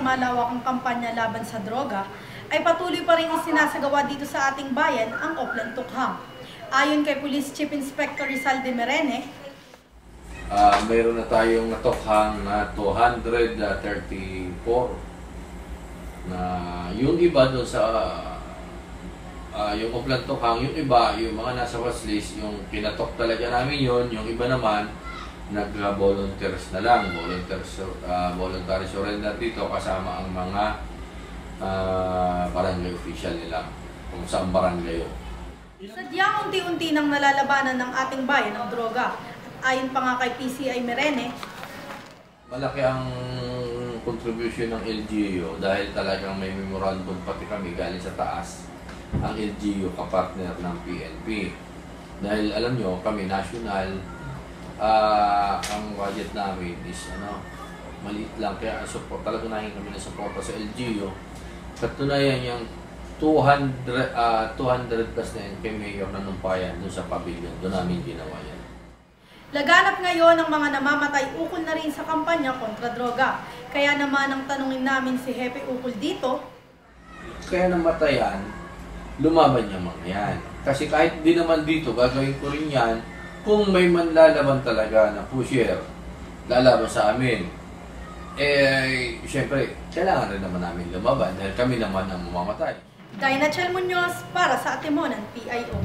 sa malawakang kampanya laban sa droga, ay patuloy pa rin isinasagawa dito sa ating bayan ang Oplan Tukhang. Ayon kay Police Chief Inspector Rizal de Merene, mayroon na tayong natukhang na 234 na yung iba doon sa yung Oplan Tukhang, yung iba, yung mga nasa watchlist, yung pinatok talaga namin yon, yung iba naman nag-volunteers na lang, voluntary surrender dito kasama ang mga barangay official nila kung saan barangay yun. Sadyang unti-unti nang nalalabanan ng ating bayan ang droga. Ayon pa nga kay PCI Merene, malaki ang contribution ng LGU dahil talagang may memorandum pati kami galing sa taas. Ang LGU kapartner ng PNP. Dahil alam nyo, kami national, ang budget namin is maliit lang. Kaya support, talaga nahin kami ng suporta sa LGU. Katunayan yung 200 plus na yun kay Mayor na numpayan doon sa pavilion. Doon namin ginawa yan. laganap ngayon ang mga namamatay ukol na rin sa kampanya kontra droga. Kaya naman ang tanungin namin si Hepe Ukol dito, kaya namatayan, lumaban niya mga yan. Kasi kahit di naman dito, gagawin ko rin yan kung may manlalaban talaga na pusher, lalaban sa amin. Siyempre, kailangan rin naman namin lumaban dahil kami naman ang mamamatay. Dinah Chel Muñoz para sa Atimonan PIO.